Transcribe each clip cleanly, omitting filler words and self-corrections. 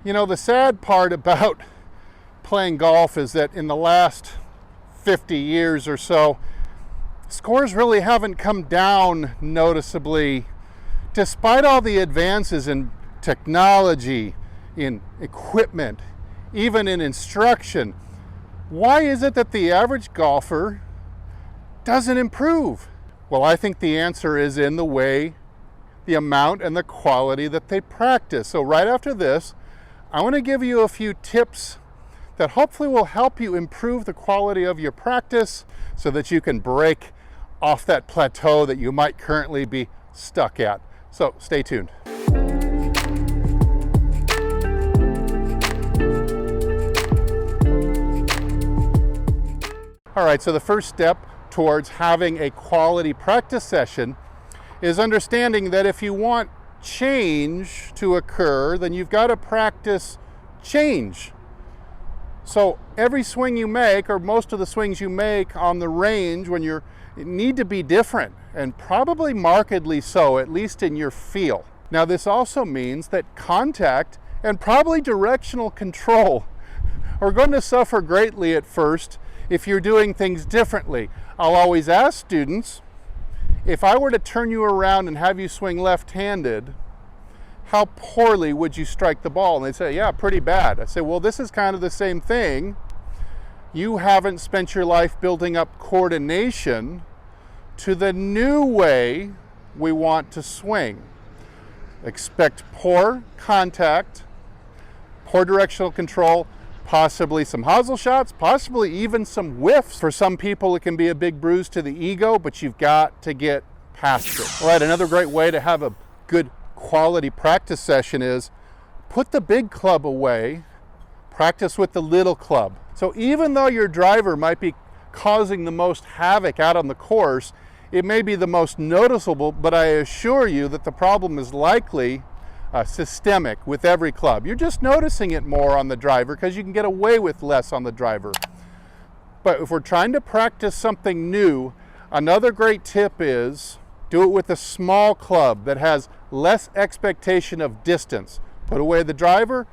You know, the sad part about playing golf is that in the last 50 years or so, scores really haven't come down noticeably, despite all the advances in technology, in equipment, even in instruction. Why is it that the average golfer doesn't improve? Well, I think the answer is in the way, the amount, and the quality that they practice. So right after this, I want to give you a few tips that hopefully will help you improve the quality of your practice so that you can break off that plateau that you might currently be stuck at. So stay tuned. All right, so the first step towards having a quality practice session is understanding that if you want change to occur, then you've got to practice change. So every swing you make, or most of the swings you make on the range when you need to be different, and probably markedly so, at least in your feel. Now this also means that contact and probably directional control are going to suffer greatly at first if you're doing things differently. I'll always ask students, if I were to turn you around and have you swing left-handed, how poorly would you strike the ball? And they say, yeah, pretty bad. I say, well, this is kind of the same thing. You haven't spent your life building up coordination to the new way we want to swing. Expect poor contact, poor directional control, possibly some hosel shots, possibly even some whiffs. For some people, it can be a big bruise to the ego, but you've got to get past it. All right, another great way to have a good quality practice session is put the big club away, practice with the little club. So even though your driver might be causing the most havoc out on the course, it may be the most noticeable, but I assure you that the problem is likely systemic with every club. You're just noticing it more on the driver because you can get away with less on the driver. But if we're trying to practice something new, another great tip is do it with a small club that has less expectation of distance. Put away the driver.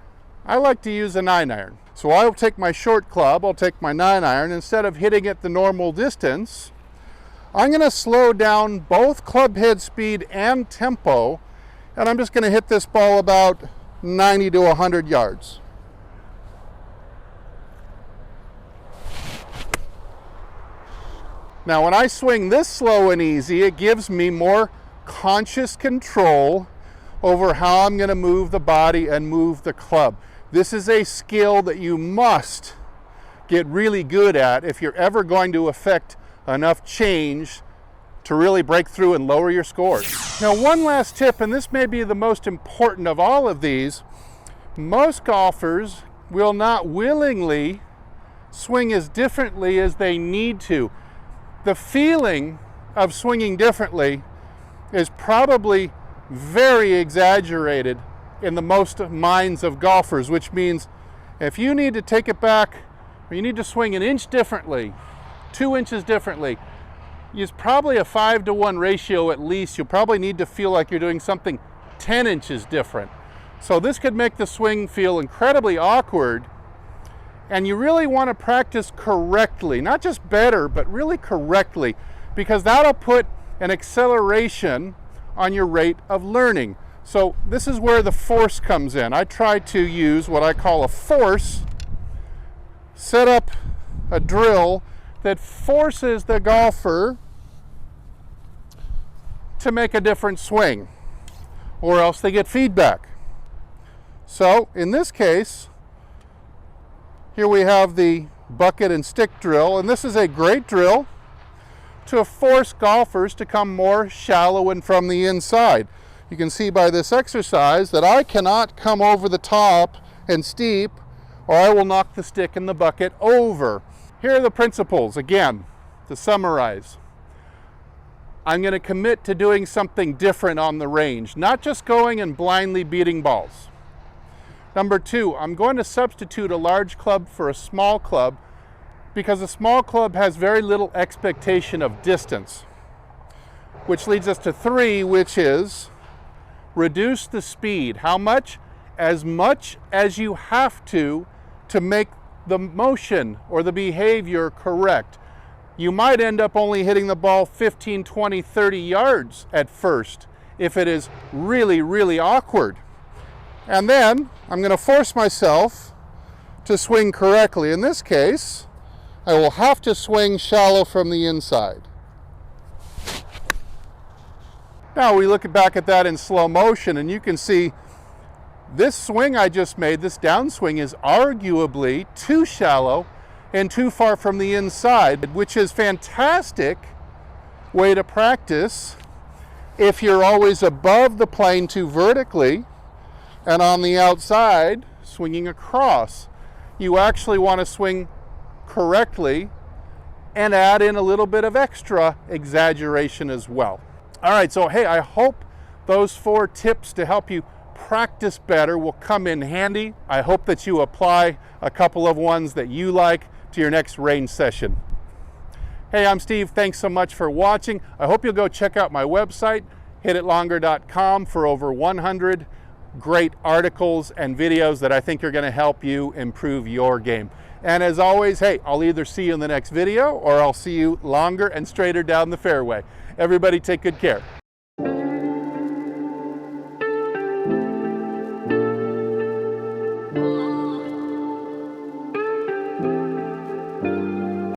I like to use a 9-iron. So I'll take my short club, I'll take my 9-iron, instead of hitting it the normal distance, I'm going to slow down both club head speed and tempo, and I'm just going to hit this ball about 90 to 100 yards. Now when I swing this slow and easy, it gives me more conscious control over how I'm going to move the body and move the club. This is a skill that you must get really good at if you're ever going to affect enough change to really break through and lower your scores. Now one last tip, and this may be the most important of all of these, most golfers will not willingly swing as differently as they need to. The feeling of swinging differently is probably very exaggerated in the most minds of golfers, which means if you need to take it back, or you need to swing an inch differently, 2 inches differently, it's probably a 5-to-1 ratio at least. You'll probably need to feel like you're doing something 10 inches different. So this could make the swing feel incredibly awkward, and you really want to practice correctly, not just better, but really correctly, because that'll put an acceleration on your rate of learning. So this is where the force comes in. I try to use what I call a force, set up a drill that forces the golfer to make a different swing, or else they get feedback. So in this case, here we have the bucket and stick drill, and this is a great drill to force golfers to come more shallow and from the inside. You can see by this exercise that I cannot come over the top and steep, or I will knock the stick in the bucket over. Here are the principles, again, to summarize. I'm going to commit to doing something different on the range, not just going and blindly beating balls. Number 2, I'm going to substitute a large club for a small club because a small club has very little expectation of distance. Which leads us to 3, which is reduce the speed. How much? as much as you have to make the motion or the behavior correct. You might end up only hitting the ball 15, 20, 30 yards at first if it is really, really awkward. And then I'm going to force myself to swing correctly. In this case, I will have to swing shallow from the inside. Now we look back at that in slow motion, and you can see this swing I just made, this downswing, is arguably too shallow and too far from the inside, which is fantastic way to practice if you're always above the plane too vertically and on the outside swinging across. You actually want to swing correctly and add in a little bit of extra exaggeration as well. All right, so hey, I hope those 4 tips to help you practice better will come in handy. I hope that you apply a couple of ones that you like to your next range session. Hey, I'm Steve. Thanks so much for watching. I hope you'll go check out my website, hititlonger.com, for over 100 great articles and videos that I think are going to help you improve your game. And as always, hey, I'll either see you in the next video or I'll see you longer and straighter down the fairway. Everybody take good care.